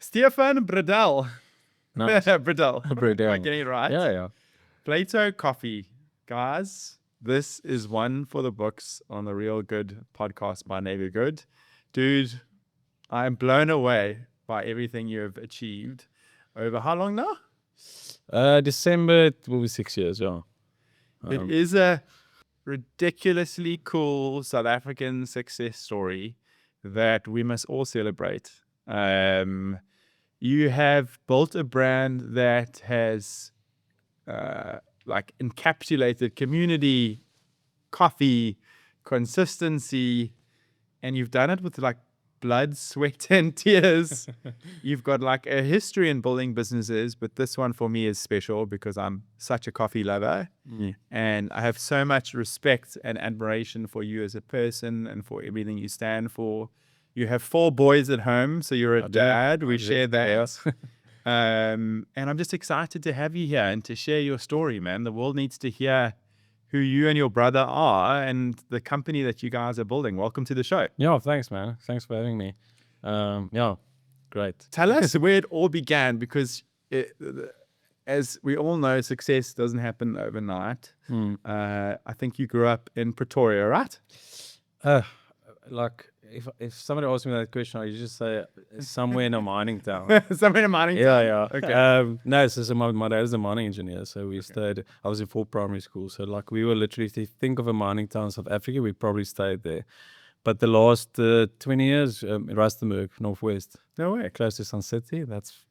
Stephan Bredell. Nice. Bredell. Am I Bredell. getting it right? Yeah. Platō Coffee. Guys, this is one for the books on the Real Good podcast by Neighbourgood. Dude, I'm blown away by everything you have achieved over how long now? December, it will be 6 years, yeah. It is a ridiculously cool South African success story that we must all celebrate. You have built a brand that has encapsulated community, coffee, consistency, and you've done it with blood, sweat, and tears. You've got a history in building businesses, but this one for me is special because I'm such a coffee lover. And I have so much respect and admiration for you as a person and for everything you stand for. You have 4 boys at home, so you're a dad. We share that. And I'm just excited to have you here and to share your story, man. The world needs to hear who you and your brother are and the company that you guys are building. Welcome to the show. Yeah, thanks, man. Thanks for having me. Yeah, great. Tell us where it all began, because as we all know, success doesn't happen overnight. I think you grew up in Pretoria, right? If somebody asked me that question, I just say somewhere in a mining town. Somewhere in a mining town. Yeah. Okay. No, so my dad is a mining engineer, so we stayed. I was in 4 primary schools, so we were literally, if you think of a mining town in South Africa, we probably stayed there. But the last 20 years, Rustenburg, Northwest. No way. Close to Sun City. That's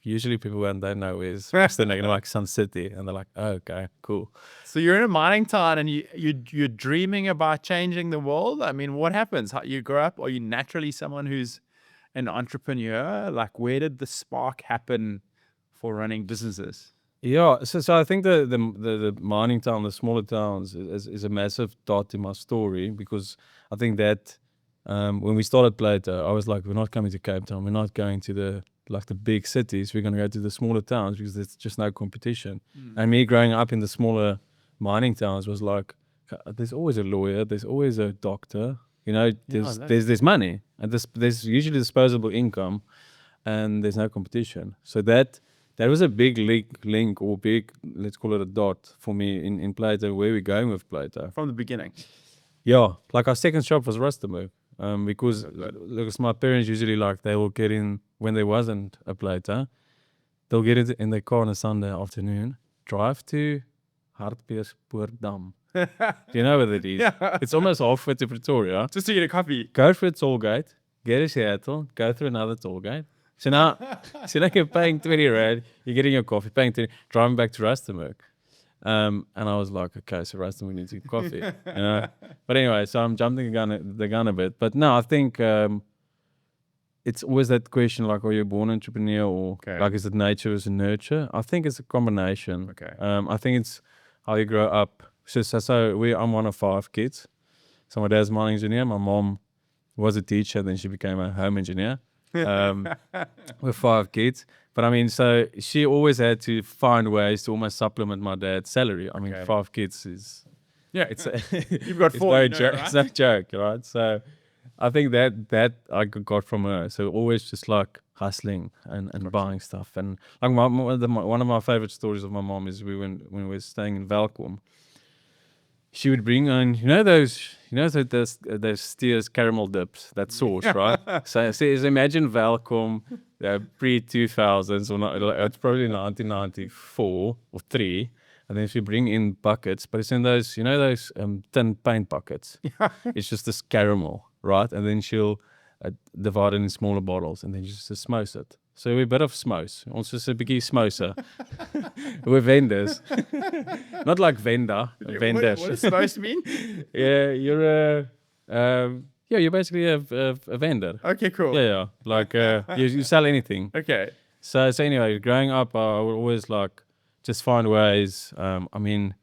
usually people when they know is Rustenburg, Sun City, and they're like, oh, okay, cool. So you're in a mining town and you're dreaming about changing the world. I mean, what happens? How you grow up? Are you naturally someone who's an entrepreneur? Where did the spark happen for running businesses? Yeah, so I think the mining town, the smaller towns, is a massive dot in my story, because I think that when we started Plato, I was like, we're not coming to Cape Town, we're not going to the big cities, we're going to go to the smaller towns because there's just no competition. And me growing up in the smaller mining towns was like, there's always a lawyer, there's always a doctor, there's money, and there's usually disposable income, and there's no competition. So that was a big link or big, let's call it a dot for me in Plato, where we're going with Plato. From the beginning? Yeah, our second shop was Rustenburg. Because my parents usually they will get in when there wasn't a Plato. They'll get it in their car on a Sunday afternoon, drive to Hartbeespoortdam. Do you know what it is? Yeah. It's almost halfway to Pretoria. Just to get a coffee. Go through a toll gate, get a Seattle, go through another toll gate. So now you're paying 20 Rand, you're getting your coffee, paying 20, driving back to Rustenburg. And I was like, okay, so Rustenburg needs to get coffee. But anyway, so I'm jumping the gun a bit. But no, I think it's always that question, are you a born entrepreneur or is it nature versus nurture? I think it's a combination. Okay. I think it's how you grow up. I'm one of 5 kids. So my dad's a mining engineer. My mom was a teacher, then she became a home engineer. With 5 kids. But I mean, so she always had to find ways to almost supplement my dad's salary. I mean, 5 kids is... Yeah, it's you've got 4. Right? It's no joke, right? So I think that I got from her. So always just hustling and buying stuff. And one of my favorite stories of my mom is when we were staying in Welkom. She would bring on, those Steers caramel dips, that sauce, right? So imagine Welkom, pre-2000s, or not, it's probably 1994 or 3, and then she bring in buckets, but it's in those, those tin paint buckets. It's just this caramel, right? And then she'll divide it in smaller bottles, and then just smose it. So we're a bit of smose. Also a biggie smoser. We're vendors. Not like vendor, vendors. What does smose mean? Yeah, you're you're basically a vendor. Okay, cool. Yeah. You sell anything. Okay. So anyway, growing up, I would always just find ways. I mean,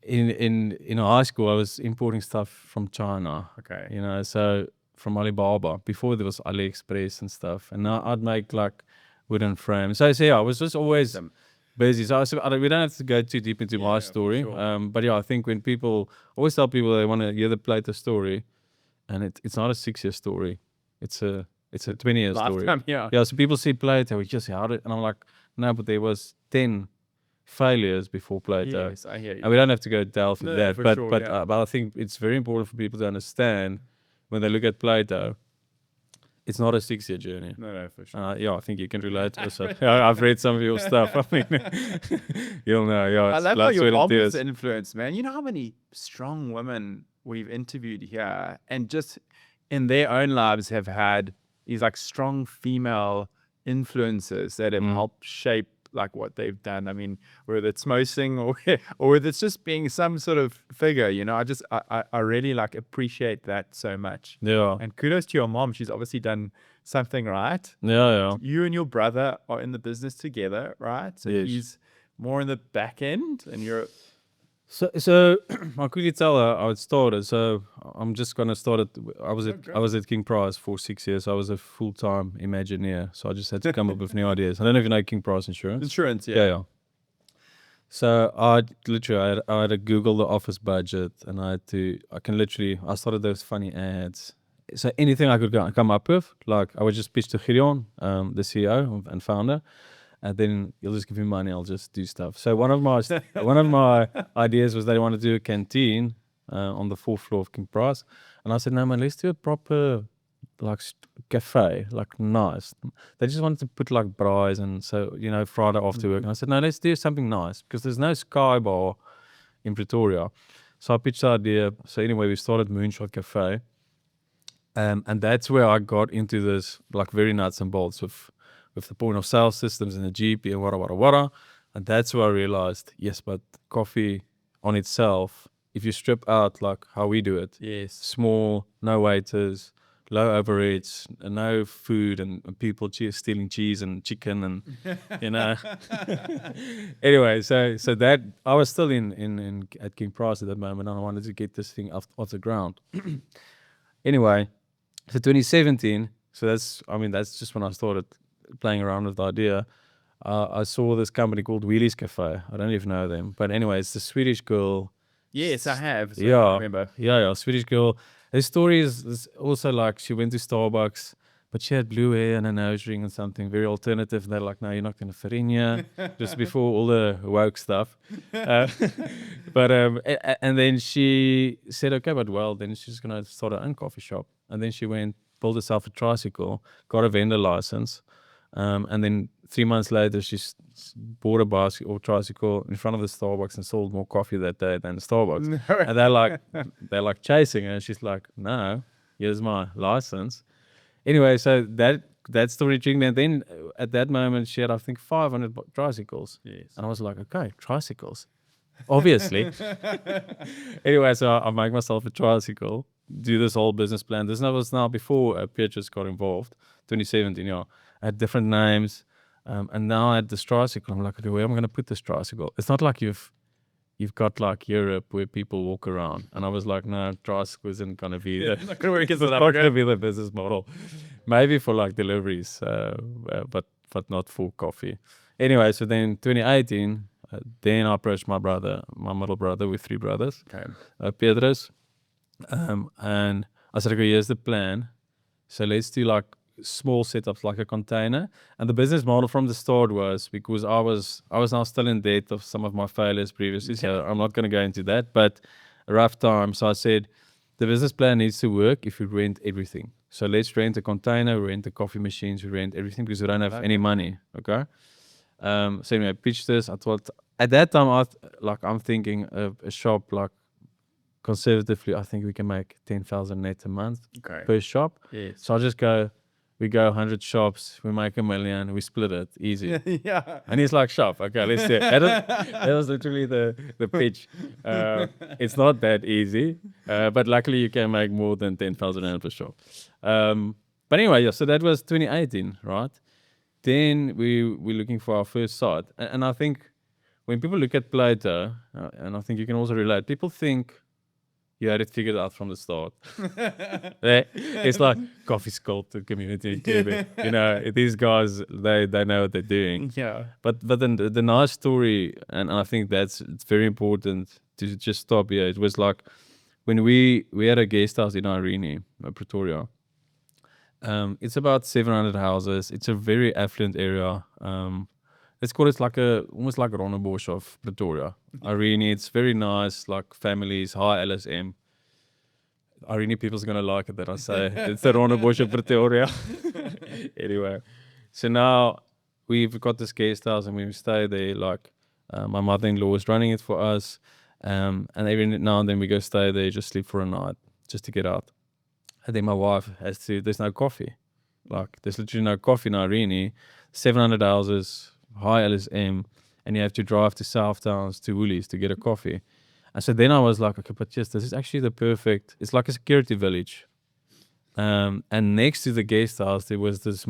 in high school, I was importing stuff from China. Okay. So from Alibaba, before there was AliExpress and stuff, and now I'd make wooden frames. So yeah, I was just always busy. So we don't have to go too deep into my story. Sure. But yeah, I think when always tell people they want to hear the Plato story, and it's not a 6-year story. It's a It's a 20-year story. Lifetime, yeah. Yeah, so people see Plato, we just how it, and I'm like, no, but there was 10 failures before Plato. Yes, I hear you. And we don't have to go delve into No, that, for but sure, but yeah. but I think it's very important for people to understand when they look at Plato, it's not a 6-year journey. No, for sure. Yeah, I think you can relate also. Yeah, I've read some of your stuff. I mean, you'll know. Yeah, I it's love how blood, your sweat, and mom is tears. influence, man. You know how many strong women we've interviewed here, and just in their own lives have had these like strong female influences that have helped shape like what they've done. I mean, whether it's mosing or whether it's just being some sort of figure, you know, I really like appreciate that so much. Yeah, And kudos to your mom. She's obviously done something right. yeah. You and your brother are in the business together, right? So Yes. he's more in the back end and you're So I'll quickly tell her how it started. So I'm just gonna start it. I was at King Price for 6 years. I was a full-time Imagineer, so I just had to come up with new ideas. I don't know if you know King Price Insurance. insurance, Yeah. So I had to Google the office budget, and I started those funny ads. So anything I could come up with, like I would just pitch to Gideon, the CEO and founder, and then you'll just give me money. I'll just do stuff. So one of my ideas was they wanted to do a canteen on the 4th floor of King Price, and I said, no man, let's do a proper like cafe, like nice. They just wanted to put like braais and so Friday after work. And I said, no, let's do something nice because there's no Sky Bar in Pretoria. So I pitched the idea. So anyway, we started Moonshot Cafe, and that's where I got into this like very nuts and bolts with the point of sale systems and the GP and wada. And that's where I realized, yes, but coffee on itself, if you strip out like how we do it, yes. small, no waiters, low overheads, no food, and people stealing cheese and chicken, and Anyway, so that I was still in at King Price at that moment, and I wanted to get this thing off the ground. Anyway, so 2017. So that's just when I started playing around with the idea. I saw this company called Wheelie's Cafe. I don't even know them, but anyway, it's the Swedish girl. Yes, I have. So Yeah, I remember. Yeah, Swedish girl. Her story is also like she went to Starbucks, but she had blue hair and a nose ring and something very alternative. They're like, no, you're not going to fit in here. Just before all the woke stuff. And then she said, okay, then she's going to start her own coffee shop. And then she went, built herself a tricycle, got a vendor license. And then 3 months later, she bought a bicycle or tricycle in front of the Starbucks and sold more coffee that day than the Starbucks. No. And they're like chasing her. And she's like, no, here's my license. Anyway, so that story triggered. And then at that moment, she had, I think, 500 tricycles. Yes. And I was like, okay, tricycles. Obviously. Anyway, so I make myself a tricycle, do this whole business plan. This was now before Petrus got involved, 2017, yeah. I had different names, and now I had this tricycle. I'm like, okay, where am I going to put this tricycle? It's not like you've got like Europe where people walk around. And I was like, no, tricycle isn't going to be It's not going to work in South not going to Africa. be the business model. Maybe for like deliveries, but not for coffee. Anyway, so then 2018, then I approached my middle brother with 3 brothers, Petrus, and I said, okay, here's the plan. So let's do like small setups, like a container. And the business model from the start was, because I was now still in debt of some of my failures previously, so I'm not going to go into that, but a rough time. So I said, the business plan needs to work if we rent everything. So let's rent a container, rent the coffee machines, we rent everything because we don't have any money, okay? So anyway, I pitched this. I thought, at that time, I'm thinking of a shop, like, conservatively, I think we can make 10,000 net a month per shop. Yes. So we go 100 shops, we make $1 million, we split it, easy. Yeah. And he's like, shop, okay, let's do it. That was literally the pitch. It's not that easy, but luckily you can make more than 10,000 per shop. But anyway, yeah, so that was 2018, right? Then we're looking for our first site. And I think when people look at Plato, and I think you can also relate, people think you had it figured out from the start. It's like coffee sculpted community. These guys, they know what they're doing. Yeah. But then the nice story, and I think it's very important to just stop here. It was like when we had a guest house in Irene, Pretoria, It's about 700 houses. It's a very affluent area. Let's call it like almost like a Rondebosch of Pretoria. Irene, it's very nice, like families, high LSM. Irene people's gonna like it that I say it's the Rondebosch of Pretoria. Anyway, so now we've got this guest house and we stay there. Like my mother-in-law is running it for us, and every now and then we go stay there, just sleep for a night, just to get out. And then my wife has to. There's no coffee. Like there's literally no coffee in Irene. 700 houses, high LSM, and you have to drive to South Towns to Woolies to get a coffee. And so then I was like, okay, but yes, this is actually the perfect. It's like a security village. And next to the guest house there was this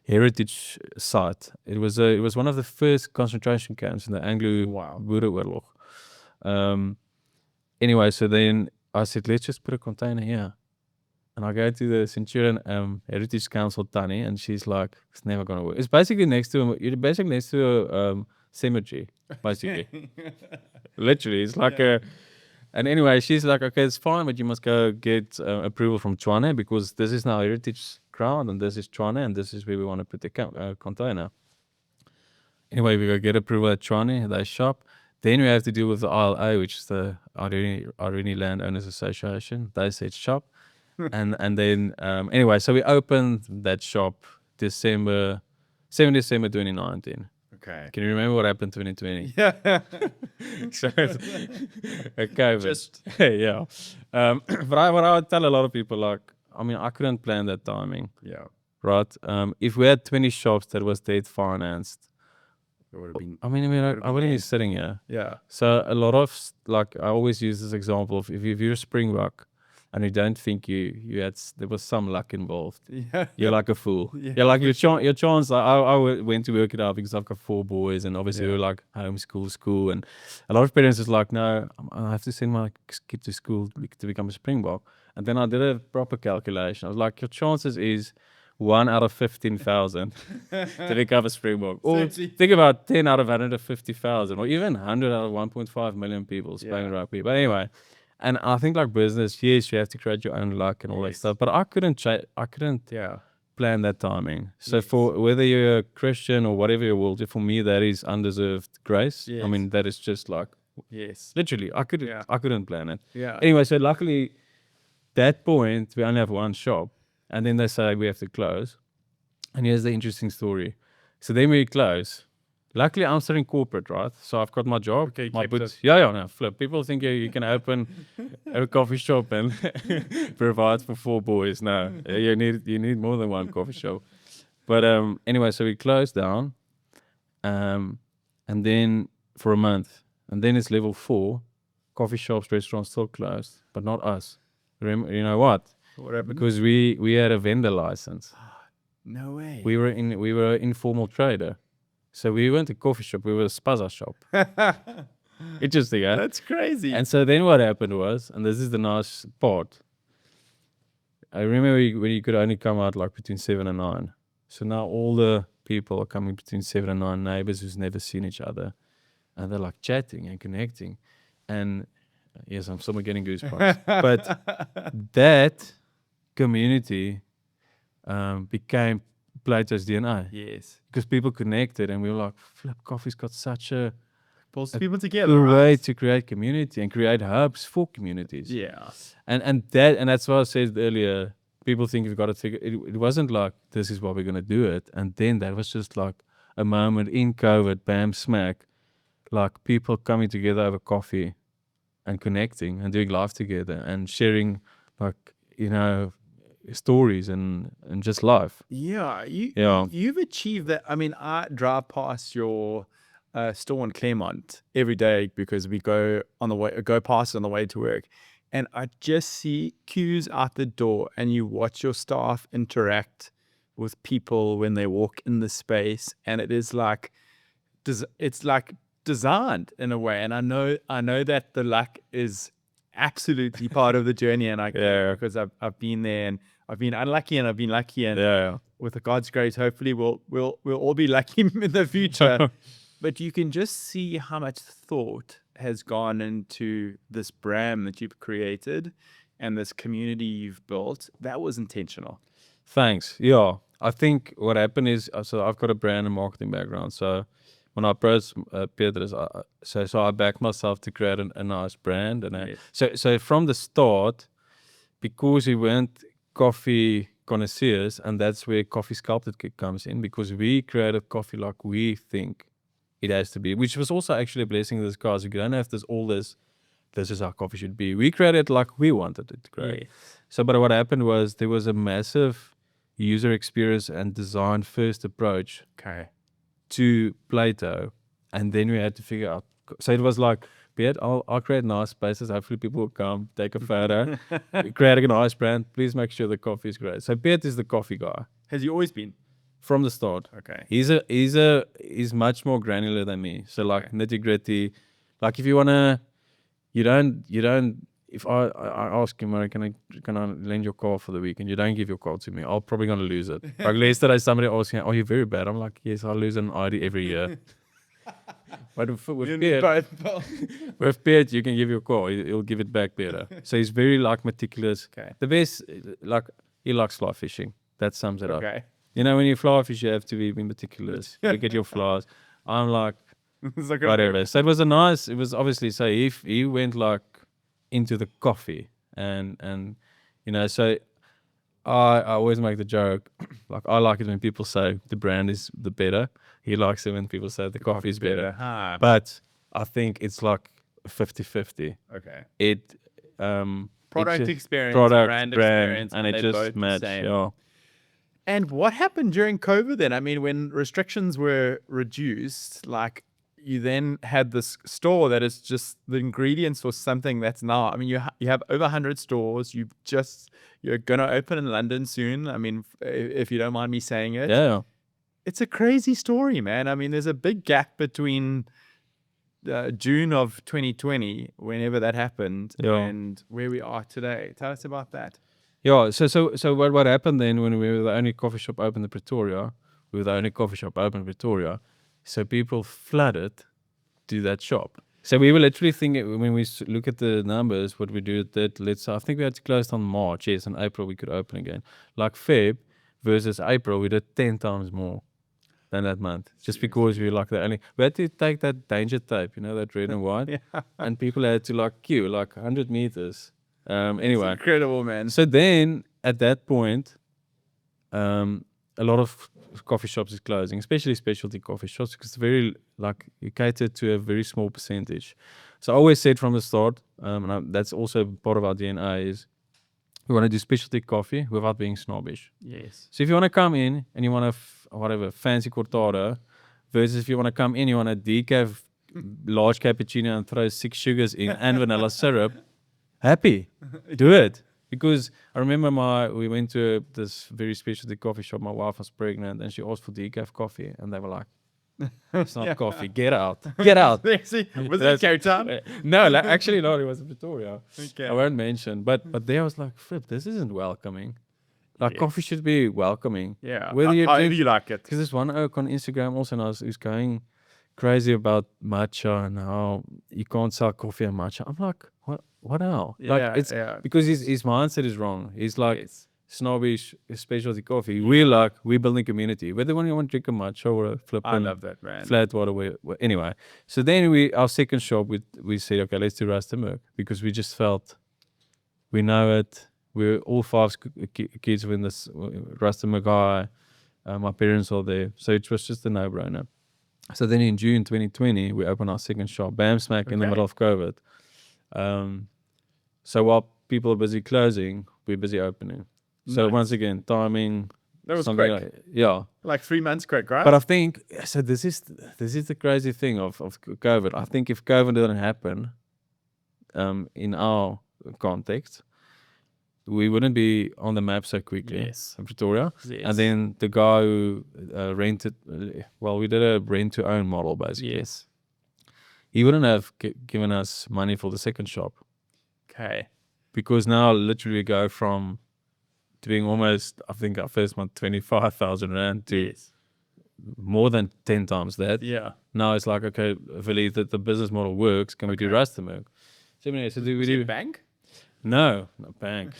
heritage site. It was one of the first concentration camps in the Anglo-Boereoorlog. Anyway, so then I said, let's just put a container here. And I go to the Centurion Heritage Council Tanny, and she's like, it's never gonna work. It's basically next to a cemetery, basically. Literally, it's like a. And anyway, she's like, okay, it's fine, but you must go get approval from Tshwane, because this is now heritage ground, and this is Tshwane, and this is where we want to put the container. Anyway, we go get approval at Tshwane, they shop. Then we have to deal with the ILA, which is the Irene Land Owners Association. They said shop. and then anyway, so we opened that shop 7 December 2019. Okay. Can you remember what happened 2020? Yeah. So COVID. Yeah. But what I would tell a lot of people, like, I mean, I couldn't plan that timing. Yeah. Right. If we had 20 shops that was debt financed, It would have been. I mean, I wouldn't be sitting here. Yeah. So a lot of, like, I always use this example of if you're a Springbok and you don't think there was some luck involved, Yeah. you're like a fool. Yeah. You're like your chance. I went to work it out because I've got 4 boys, and obviously Yeah. we're like homeschool school, and a lot of parents is like, no, I have to send my kid to school to become a Springbok. And then I did a proper calculation. I was like, your chances is 1 out of 15,000 to become a Springbok. Or think about 10 out of 150,000, or even 100 out of 1.5 million people playing rugby. But anyway, and I think like business, yes, you have to create your own luck and all that stuff. But I couldn't plan that timing. So for whether you're a Christian or whatever your world, for me that is undeserved grace. I mean, that is just like literally I couldn't plan it. Yeah. Anyway, so luckily that point we only have one shop, and then they say we have to close. And here's the interesting story. So then we close. Luckily, I'm still in corporate, right? So I've got my job. Okay, my boots. No, flip. People think you can open a coffee shop and provide for 4 boys. No, you need more than one coffee shop. But anyway, so we closed down, and then for a month, and then it's level 4. Coffee shops, restaurants still closed, but not us. You know what? What happened? Because we had a vendor license. No way. We were an informal trader. So we weren't a coffee shop, we were a spaza shop. Interesting, eh? That's crazy. And so then what happened was, and this is the nice part, I remember when you could only come out like between 7 and 9. So now all the people are coming between 7 and 9, neighbors who's never seen each other. And they're like chatting and connecting. And yes, I'm somewhat getting goosebumps. But that community became Plato's DNA. Yes. Because people connected, and we were like, flip, coffee's got such a Pulls people together. good Right? way to create community and create hubs for communities. Yeah. And that's what I said earlier. People think you've got to figure it wasn't like this is why we're gonna do it. And then that was just like a moment in COVID, bam, smack, like people coming together over coffee and connecting and doing life together and sharing, like, you know, stories and just life. Yeah, Yeah. you've achieved that. I mean, I drive past your store in Claremont every day because we go past on the way to work, and I just see queues out the door, and you watch your staff interact with people when they walk in the space, and it is like, it's like designed in a way, and I know that the luck is absolutely part of the journey, and because I've been there, and I've been unlucky and I've been lucky, and with the God's grace, hopefully we'll all be lucky in the future. But you can just see how much thought has gone into this brand that you've created and this community you've built. That was intentional. Thanks. Yeah, I think what happened is, so I've got a brand and marketing background. So when I approached Petrus, so I backed myself to create a nice brand, and Yes. so from the start, because we weren't coffee connoisseurs, and that's where Coffee Sculpted comes in, because we created coffee like we think it has to be, which was also actually a blessing in disguise. You don't have this is how coffee should be. We created it like we wanted it to create. Yes. So, but what happened was there was a massive user experience and design first approach Okay. to Plato, and then we had to figure out. So it was like, Beat, I'll create nice spaces. Hopefully, people will come, take a photo, create a nice brand. Please make sure the coffee is great. So Beat is the coffee guy Has he always been? from the start. Okay. He's much more granular than me. So like Okay. nitty gritty. Like if you wanna, you don't. If I ask him, can I lend your car for the weekend? You don't give your car to me. I'm probably gonna lose it. Like yesterday, somebody asked me, "Are you very bad?" I'm like, "Yes, I lose an ID every year." But with Piet, you can give your car. He'll give it back better. So he's very like meticulous. Okay. The best, like he likes fly fishing. That sums it up. Okay. You know, when you fly fish, you have to be meticulous. Look at your flies. I'm like, It's like whatever. So it was obviously, so he went like into the coffee and you know, so I always make the joke, like I like it when people say the brand is the better. He likes it when people say the coffee is better. Huh. But I think it's like 50-50. Okay. It Product it's experience, product, brand experience, and it they're just both the matched. same. Yeah. And what happened during COVID then? I mean, when restrictions were reduced, like you then had this store that is just the ingredients for something that's now. I mean, you have over 100 stores. You're gonna open in London soon. I mean, if you don't mind me saying it. Yeah. It's a crazy story, man. I mean, there's a big gap between June of 2020, whenever that happened, Yeah. and where we are today. Tell us about that. Yeah, so what happened then when we were the only coffee shop open in Pretoria? We were the only coffee shop open in Pretoria, so people flooded to that shop. So we were literally thinking, when we look at the numbers, what we did, let's say, I think we had to close on March. Yes, in April we could open again. Like Feb versus April, we did 10 times more than that month, just because we were like the only. We had to take that danger tape, you know, that red and white, Yeah. and people had to like queue like 100 meters. Anyway, It's incredible, man. so then at that point, a lot of coffee shops is closing, especially specialty coffee shops, because it's very like you cater to a very small percentage. So I always said from the start, that's also part of our DNA, is we want to do specialty coffee without being snobbish. Yes. So if you want to come in and you want a whatever fancy cortado, versus if you want to come in, you want a decaf large cappuccino and throw 6 sugars in and vanilla syrup, happy, do it. Because I remember we went to this very specialty coffee shop. My wife was pregnant and she asked for decaf coffee, and they were like, "It's not coffee. Get out, get out." See, was it Cape Town? No, actually not. It was in Pretoria. Okay. I won't mention, but there I was like, "Flip, this isn't welcoming. Like coffee should be welcoming." Yeah. Whether you However drink, you like it. because there's one oak on Instagram also now who's going crazy about matcha and how you can't sell coffee and matcha. I'm like, what now? Like it's because his mindset is wrong. He's like snobbish specialty coffee. We're building community. Whether when you want to drink a matcha or a flipping I love that, man. flat water. Anyway, so then our second shop we said, okay, let's do Rustenburg, because we just felt we know it. We're all 5 kids were in this Rustenburg guy. My parents are there, so it was just a no-brainer. So then in June 2020, we opened our second shop, bam smack in the middle of COVID. So while people are busy closing, we're busy opening. So once again, timing. That was quick. Like 3 months quick, right? But I think, so this is the crazy thing of COVID. I think if COVID didn't happen, in our context, we wouldn't be on the map so quickly in Pretoria. Yes. And then the guy who rented, we did a rent-to-own model, basically. Yes. He wouldn't have given us money for the second shop. Okay. Because now literally we go from doing almost, I think our first month, 25,000 Rand to more than 10 times that. Yeah. Now it's like, okay, I believe that the business model works. Can we do Rustenburg? So do we do bank? No, not bank.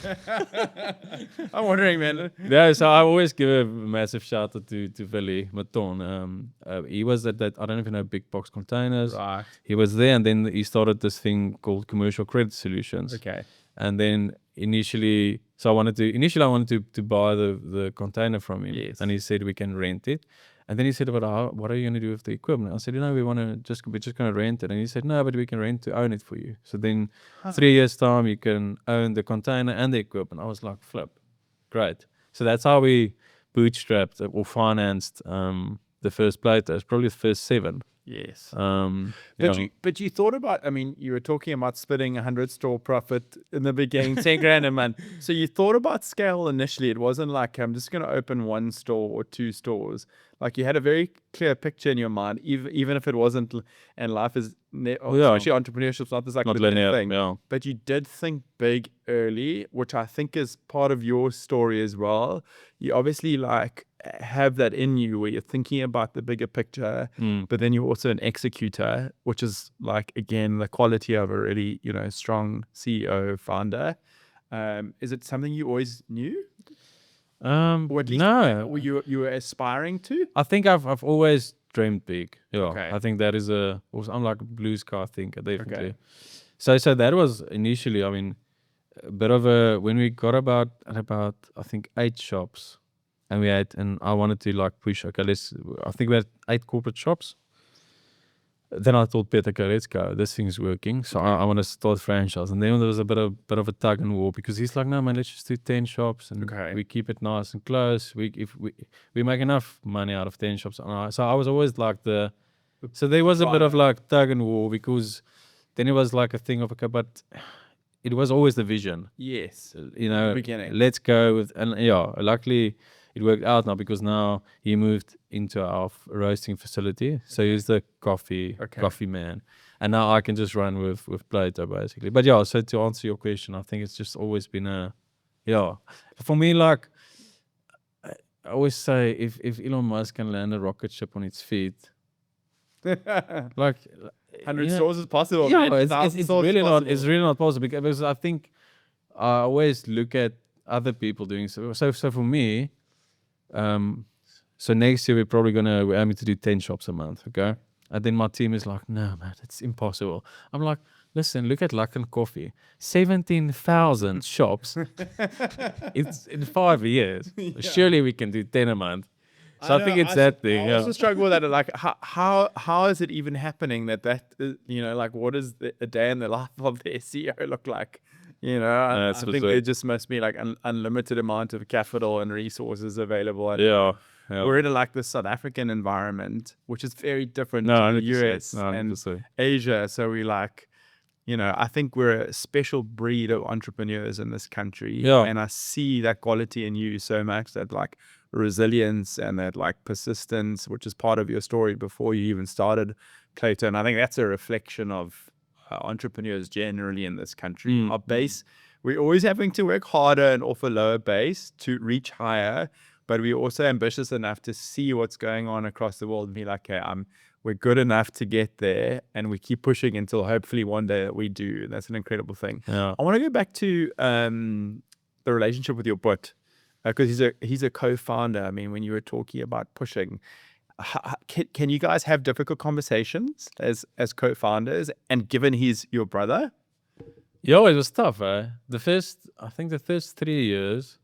I'm wondering, man. Yeah, so I always give a massive shout out to Willie Maton. He was at that, I don't know if you know Big Box Containers. Right. He was there, and then he started this thing called Commercial Credit Solutions. Okay. And then initially I wanted to buy the container from him. Yes. And he said we can rent it. And then he said, but what are you going to do with the equipment? I said, we're just going to rent it. And he said, no, but we can rent to own it for you. So then 3 years time, you can own the container and the equipment. I was like, flip, great. So that's how we bootstrapped or financed the first Plato. It's probably the first 7. Yes. You But you thought about, I mean, you were talking about splitting 100 store profit in the beginning, 10 grand a month. So you thought about scale initially. It wasn't like, I'm just going to open 1 store or 2 stores. Like you had a very clear picture in your mind, even if it wasn't, and life is, especially entrepreneurship's not this like not linear linear thing. Yeah. But you did think big early, which I think is part of your story as well. You obviously like have that in you where you're thinking about the bigger picture, but then you're also an executor, which is like, again, the quality of a really, strong CEO founder. Is it something you always knew? Or at least No. you were aspiring to? I think I've always dreamed big. Yeah. Okay. I think that is I'm like a blue sky thinker, definitely. Okay. So that was initially, I mean, a bit of when we got about I think 8 shops, and I wanted to like push, okay, I think we had 8 corporate shops. Then I told Peter, okay, let's go. This thing's working. So I want to start franchise. And then there was a bit of a tug and war because he's like, no, man, let's just do 10 shops and we keep it nice and close. If we make enough money out of 10 shops. So I was always like so there was a bit of like tug and war because then it was like a thing of, okay, but it was always the vision. Yes. Beginning. Let's go with, and luckily it worked out now because now he moved into our roasting facility. So he's the coffee man. And now I can just run with Plato basically. But so to answer your question, I think it's just always been for me, like I always say if Elon Musk can land a rocket ship on its feet, like 100 stores is possible. It's really not possible because I think I always look at other people doing so for me, so next year we're aiming to do 10 shops a month, okay? And then my team is like, no man, it's impossible. I'm like, listen, look at Luck and Coffee, 17,000 shops. It's in 5 years. Surely we can do 10 a month. So I think it's that thing. I also struggle with that. Like, how is it even happening that like, what does a day in the life of the SEO look like? I think there just must be like an unlimited amount of capital and resources available. And we're in like the South African environment, which is very different to the US and Asia. So we like, I think we're a special breed of entrepreneurs in this country. Yeah. And I see that quality in you so much, that like resilience and that like persistence, which is part of your story before you even started Plato. And I think that's a reflection of entrepreneurs generally in this country. Our base, we're always having to work harder and off a lower base to reach higher, but we're also ambitious enough to see what's going on across the world and be like, okay, we're good enough to get there, and we keep pushing until hopefully one day we do. That's an incredible thing. Yeah. I want to go back to the relationship with your butt, because he's a co-founder. I mean, when you were talking about pushing, can you guys have difficult conversations as co-founders? And given he's your brother, it was tough. I think the first 3 years,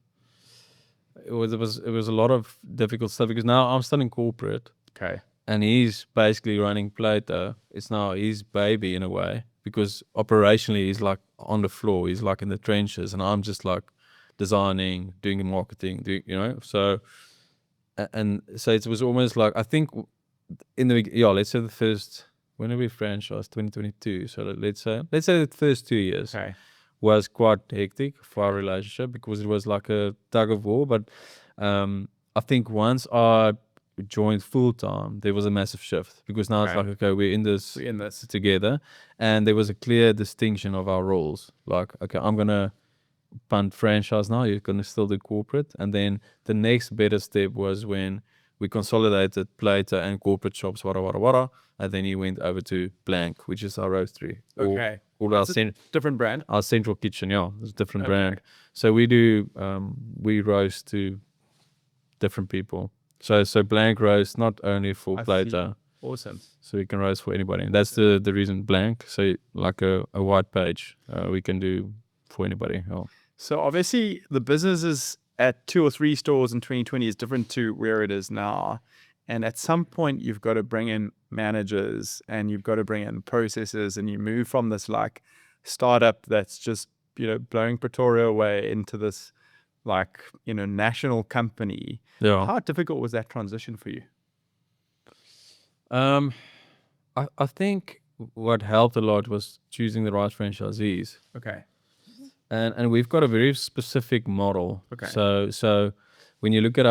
it was a lot of difficult stuff because now I'm still in corporate. Okay. And he's basically running Plato. It's now his baby in a way because operationally he's like on the floor. He's like in the trenches, and I'm just like designing, doing marketing, So, and so it was almost like, I think in the let's say the first, when did we franchise? 2022. So let's say the first 2 years was quite hectic for our relationship because it was like a tug of war. But I think once I joined full time, there was a massive shift because now it's like, okay, we're in this together, and there was a clear distinction of our roles. Like, okay, I'm gonna punt franchise now, you're gonna still do corporate. And then the next better step was when we consolidated Plato and corporate shops, and then he went over to Blank, which is our roastery. Okay. Or our, Different brand. our central kitchen, it's a different brand. So we do, we roast to different people. So Blank roast not only for Plato, Awesome. so we can roast for anybody. And that's the reason Blank. So like a white page, we can do for anybody. So obviously the business is at 2 or 3 stores in 2020 is different to where it is now. And at some point you've got to bring in managers and you've got to bring in processes, and you move from this like startup that's just, blowing Pretoria away into this like, national company. Yeah. How difficult was that transition for you? I think what helped a lot was choosing the right franchisees. Okay. And we've got a very specific model. Okay. So when you look at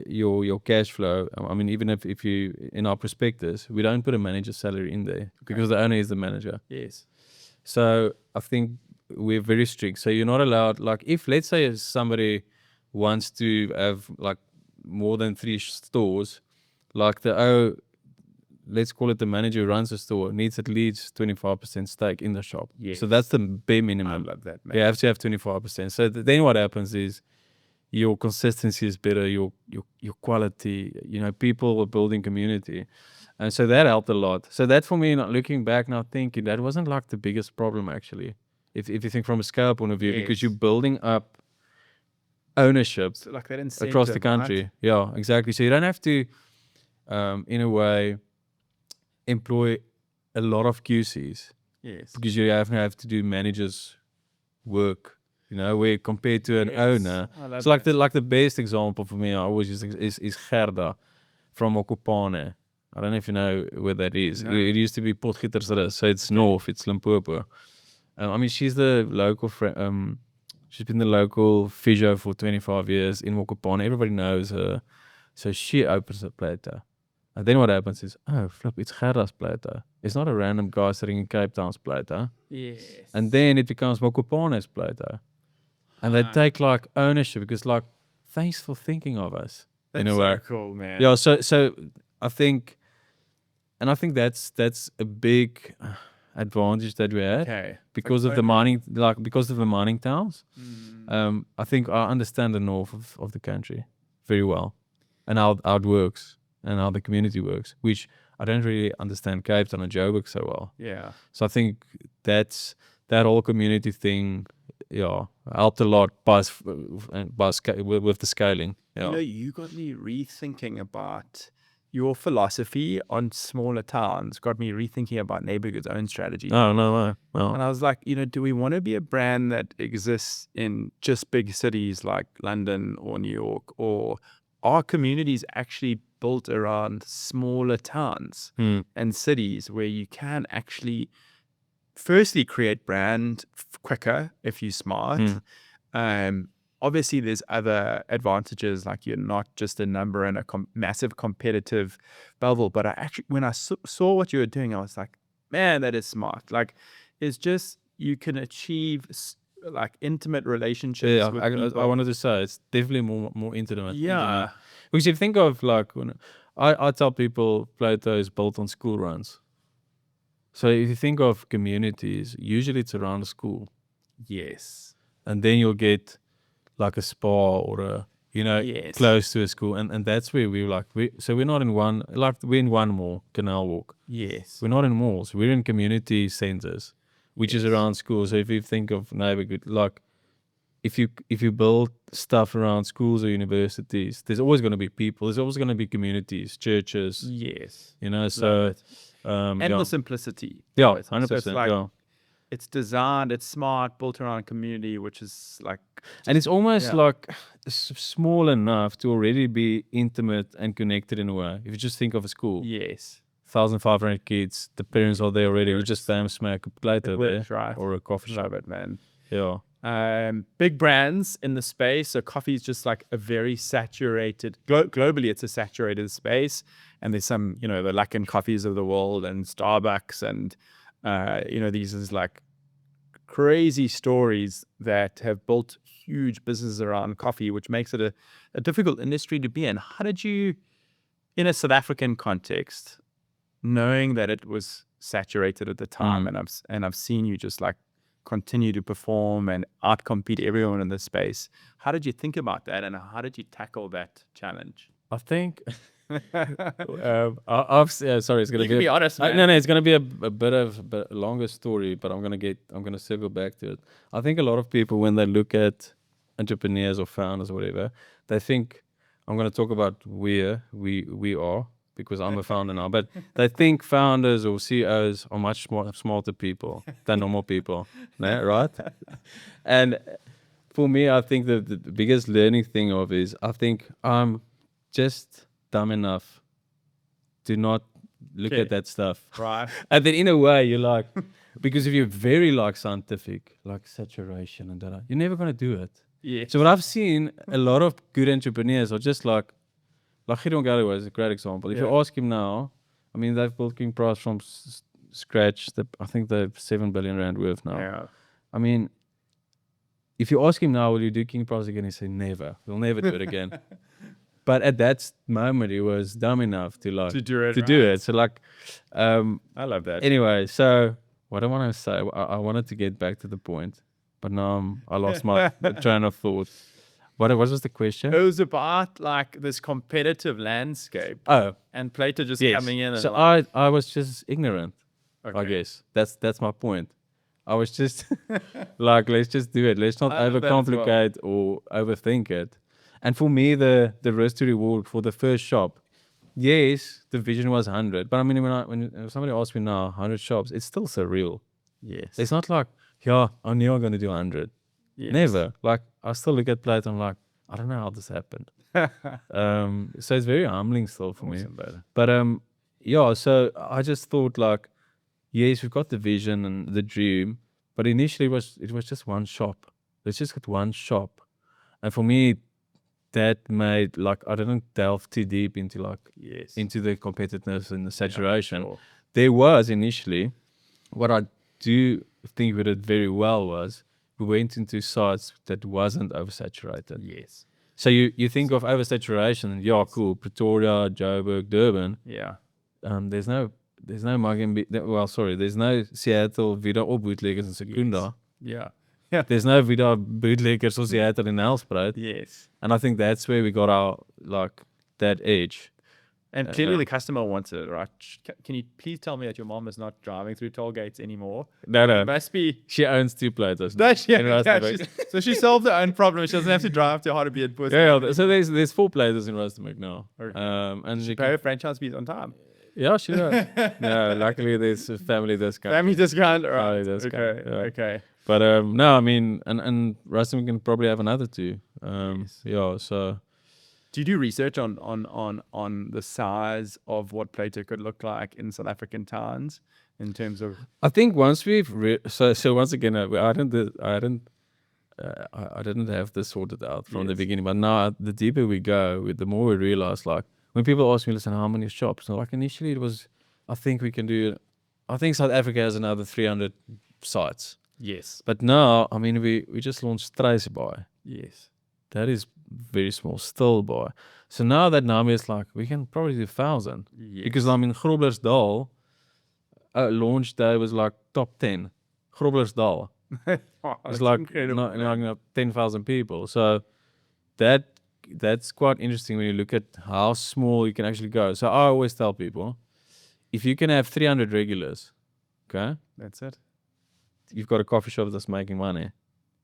your cash flow, I mean, even if you in our prospectus, we don't put a manager's salary in there because the owner is the manager. Yes. So I think we're very strict. So you're not allowed, like, if let's say somebody wants to have like more than 3 stores, like let's call it the manager who runs the store needs at least 25% stake in the shop. Yes. So that's the bare minimum. I love that, man. You have to have 25%. So then what happens is your consistency is better, your quality, people are building community. And so that helped a lot. So that for me, not looking back now thinking, that wasn't like the biggest problem actually. If you think from a scale point of view, because you're building up ownership So like that incentive, across the country. right? Yeah, exactly. So you don't have to, in a way, employ a lot of QCs. Yes. Because you have to do managers' work, where compared to an owner. I So like the best example for me I always use is Gerda from Mokopane. I don't know if you know where that is. No. It used to be Potgietersrus, so it's north, it's Limpopo. I mean, she's the local she's been the local physio for 25 years in Mokopane. Everybody knows her. So she opens a Plato. And then what happens is, oh, flip, it's Gerda's Plato. It's not a random guy sitting in Cape Town's Plato. Yes. And then it becomes Mokopane's Plato. And they take like ownership because like, thanks for thinking of us. That's so cool, man. Yeah, so I think that's a big advantage that we had. Okay. Because of the mining towns. I think I understand the north of the country very well, and how it works and how the community works, which I don't really understand Cape Town and Joburg so well. Yeah. So I think that whole community thing, helped a lot with the scaling. Yeah. You got me rethinking about your philosophy on smaller towns, got me rethinking about Neighbourgood's own strategy. Oh, no. Well, And I was like, do we want to be a brand that exists in just big cities like London or New York, or are communities actually built around smaller towns and cities where you can actually firstly create brand quicker if you're smart. Obviously there's other advantages, like you're not just a number in a massive competitive bubble, but when I saw what you were doing, I was like, man, that is smart. Like, it's just, you can achieve like intimate relationships with people. I wanted to say it's definitely more intimate. Yeah. Because if you think of like, when I tell people Plato is built on school runs. So if you think of communities, usually it's around a school. Yes. And then you'll get like a spa or a, Yes. close to a school. And that's where so we're not in we're in one mall, Canal Walk. Yes. We're not in malls. We're in community centers, which is around schools. So if you think of Neighbourgood, like if you build stuff around schools or universities, there's always going to be people. There's always going to be communities, churches. Yes. So And the simplicity. Yeah, of it. 100%. So it's like, yeah. it's designed, it's smart, built around a community, which is like, And it's almost like small enough to already be intimate and connected in a way. If you just think of a school, yes. 1,500 kids, the parents are there already. We just damn smack a plate It there works, right? or a coffee shop. Love it, man. Yeah. Big brands in the space. So coffee is just like a very saturated, globally it's a saturated space. And there's some, the Luckin Coffees of the world and Starbucks and, these is like crazy stories that have built huge businesses around coffee, which makes it a difficult industry to be in. How did you in a South African context, knowing that it was saturated at the time, and I've seen you just like continue to perform and outcompete everyone in the space. How did you think about that, and how did you tackle that challenge? I think. Sorry, it's gonna You can be honest, man. no, it's gonna be a bit of a longer story, but I'm gonna circle back to it. I think a lot of people, when they look at entrepreneurs or founders or whatever, they think I'm gonna talk about we are, because I'm a founder now, but they think founders or CEOs are much smarter people than normal people, no, right? And for me, I think the biggest learning thing is I think I'm just dumb enough to not look at that stuff. Right. And then in a way, you're like, because if you're very like scientific, like saturation and that, you're never going to do it. Yeah. So what I've seen, a lot of good entrepreneurs are just like Gideon Galloway is a great example. If you ask him now, I mean, they've built King Price from scratch. I think they're 7 billion rand worth now. Yeah. I mean, if you ask him now, will you do King Price again? He say never. We'll never do it again. But at that moment, he was dumb enough to do it. So like, I love that. Anyway, so what I want to say, I wanted to get back to the point, but now I lost my train of thought. What was the question? It was about like this competitive landscape. Oh, and Plato just coming in. And so like, I was just ignorant. okay. I guess that's my point. I was just like, let's just do it. Let's not overcomplicate or overthink it. And for me, the risk to reward for the first shop, yes, the vision was 100. But I mean, when somebody asks me now 100 shops, it's still surreal. Yes. It's not like, yeah, I knew I'm going to do 100. Yes. Never. Like, I still look at Plato and I'm like, I don't know how this happened. So it's very humbling still for me. But yeah, so I just thought like, yes, we've got the vision and the dream, but initially it was just one shop. Let's just get one shop. And for me, that made like, I didn't delve too deep into like into the competitiveness and the saturation. Yeah, sure. There was initially, what I do think we did very well was we went into sites that wasn't oversaturated. Yes. So you think of oversaturation, yeah, cool, Pretoria, Joburg, Durban. Yeah. There's no Muggin, there's no Seattle, Vida or bootleggers in Secunda. Yeah. There's no Vida bootleggers or Seattle in Nelspruit. Yes. And I think that's where we got our, like, that edge. And clearly the customer wants it, right? Can you please tell me that your mom is not driving through toll gates anymore? No. It must be. She owns 2 Platos. Does she? So she solved her own problem. She doesn't have to drive to Hartbeespoort and Bush. Yeah, so there's 4 Platos in Rustenburg now. Okay. And she pay her franchise fees on time. Yeah, she does. No, luckily there's a family discount. Family discount, right? Family discount. Okay, Yeah. okay. But no, I mean, and Rustenburg can probably have another 2. Yes. Yeah, so. Do you do research on the size of what Plato could look like in South African towns in terms of? I think once we've so once again, I didn't have this sorted out from the beginning, but now the deeper we go, the more we realize, like, when people ask me, listen, how many shops? So like initially it was, I think South Africa has another 300 sites. Yes. But now, I mean, we just launched Struisbaai. Yes. That is very small, still by. So now that number is like, we can probably do 1,000. Yes. Because I mean, Groblersdal, launch day was like top 10. Groblersdal. It's like 10,000 people. So that's quite interesting when you look at how small you can actually go. So I always tell people, if you can have 300 regulars, okay, that's it. You've got a coffee shop that's making money.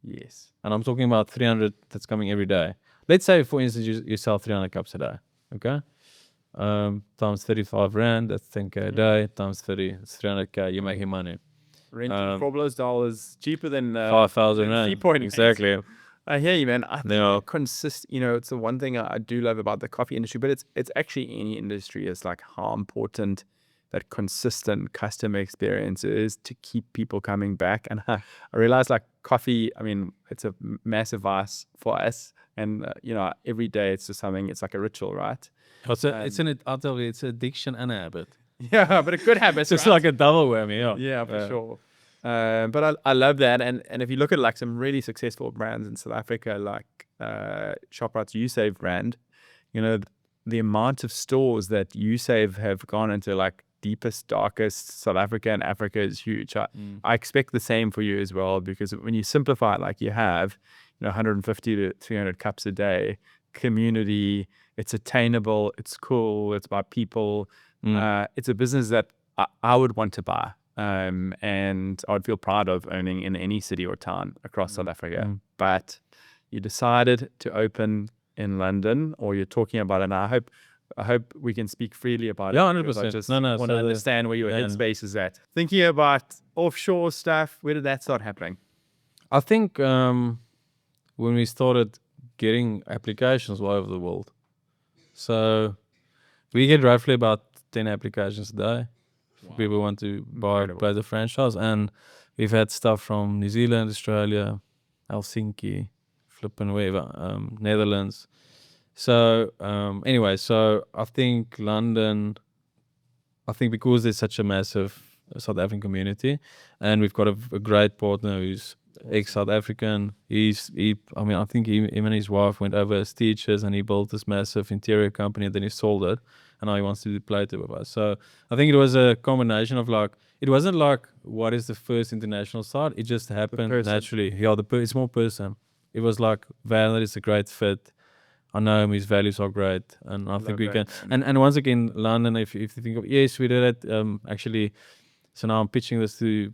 Yes. And I'm talking about 300 that's coming every day. Let's say, for instance, you sell 300 cups a day, okay? Times 35 rand, that's 10K a day. Times 30, it's 300K, you're making money. Rent in Groblersdal is cheaper than 5,000 rand. 3.8. Exactly. I hear you, man. I think Yeah. it's the one thing I do love about the coffee industry, but it's actually any industry is like how important that consistent customer experience is to keep people coming back. And I realize like coffee, I mean, it's a massive vice for us. And, every day it's just something, it's like a ritual, right? I'll tell you, it's an addiction and a habit. Yeah, but a good habit. It's just like a double whammy, yeah. Yeah, for sure. But I love that. And if you look at like some really successful brands in South Africa, like Shoprite's Usave brand, the amount of stores that you say have gone into like deepest, darkest South Africa and Africa is huge. I expect the same for you as well, because when you simplify it like you have, 150 to 300 cups a day, community, it's attainable, it's cool, it's about people. It's a business that I would want to buy. And I would feel proud of owning in any city or town across South Africa. But you decided to open in London, or you're talking about it, and I hope we can speak freely about it. Yeah, because 100%. I just No, want so to understand where your yeah. headspace is at. Thinking about offshore stuff, where did that start happening? I think when we started getting applications all over the world, so we get roughly about 10 applications a day. People want to buy the franchise, and we've had stuff from New Zealand, Australia, Helsinki, flipping wherever, Netherlands. So anyway, so I think London, because there's such a massive South African community, and we've got a great partner who's ex-South African. I think him and his wife went over as teachers, and he built this massive interior company, and then he sold it, and now he wants to do Plato with us. So I think it was a combination of like, it wasn't like what is the first international site, it just happened naturally. Yeah, it's more person. It was like, Valor is a great fit. I know him, his values are great, and I think we can. And once again, London, if you think of, yes, we did it. Actually, so now I'm pitching this to,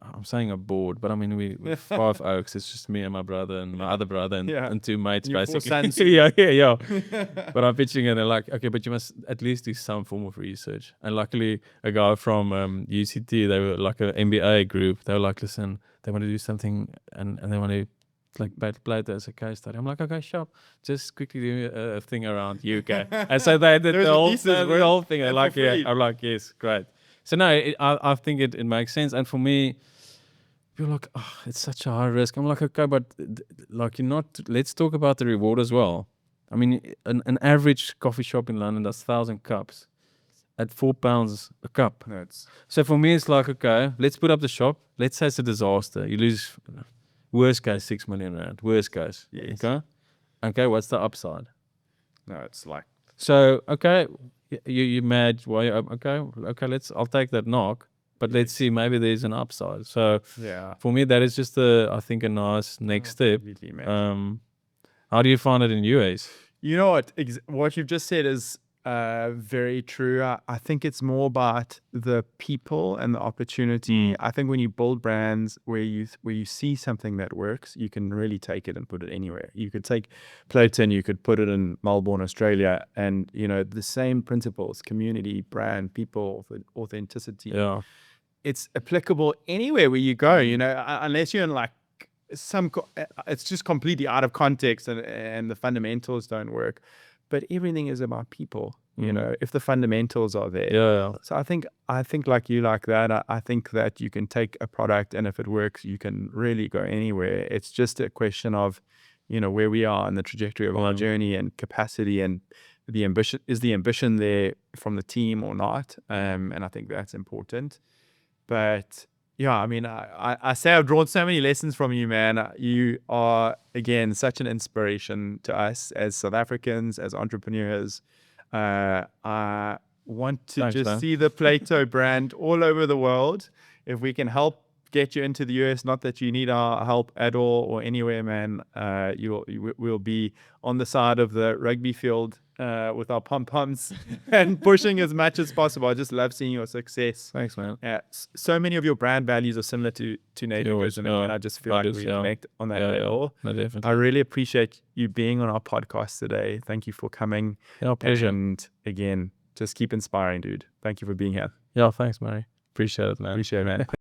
I'm saying a board, but I mean, we 5 Oaks, it's just me and my brother and my other brother and 2 mates, Your basically. 4 sons. yeah. But I'm pitching it, and they're like, okay, but you must at least do some form of research. And luckily, a guy from UCT, they were like an MBA group. They were like, listen, they want to do something, and they want to like Plato as a case study. I'm like, okay, sure. Just quickly do a thing around UK. And so they did the whole thing. They're like, yeah. I'm like, yes, great. So no, I think it makes sense. And for me, you're like, oh, it's such a high risk. I'm like, okay, but like, you're not. Let's talk about the reward as well. I mean, an average coffee shop in London does 1,000 cups at £4 a cup. So for me, it's like, okay, let's put up the shop. Let's say it's a disaster. You lose, worst case, 6 million rand. Worst case. Yes. Okay, what's the upside? No, it's like, so okay, you mad? Why? Okay. I'll take that knock. But let's see, maybe there's an upside. So yeah, for me, that is just I think a nice next step. How do you find it in US? You know what you've just said is very true. I think it's more about the people and the opportunity. I think when you build brands where you see something that works, you can really take it and put it anywhere. You could take Plato and you could put it in Melbourne, Australia, and the same principles: community, brand, people, authenticity. Yeah. It's applicable anywhere where you go, unless you're in like it's just completely out of context and the fundamentals don't work. But everything is about people, if the fundamentals are there. Yeah. So I think like you like that. I think that you can take a product, and if it works, you can really go anywhere. It's just a question of, where we are in the trajectory of our journey and capacity, and the ambition. Is the ambition there from the team or not? And I think that's important. But yeah, I mean, I say I've drawn so many lessons from you, man. You are, again, such an inspiration to us as South Africans, as entrepreneurs. I want to see the Plato brand all over the world. If we can help get you into the US, not that you need our help at all or anywhere, man, we'll be on the side of the rugby field with our pom-poms and pushing as much as possible. I just love seeing your success. Thanks, man. So many of your brand values are similar to Neighbourgood, and I just feel like we connect on that level. No, definitely. I really appreciate you being on our podcast today. Thank you for coming. Yeah, pleasure. And again, just keep inspiring, dude. Thank you for being here. Yeah, thanks, Murray. Appreciate it, man. Appreciate it, man.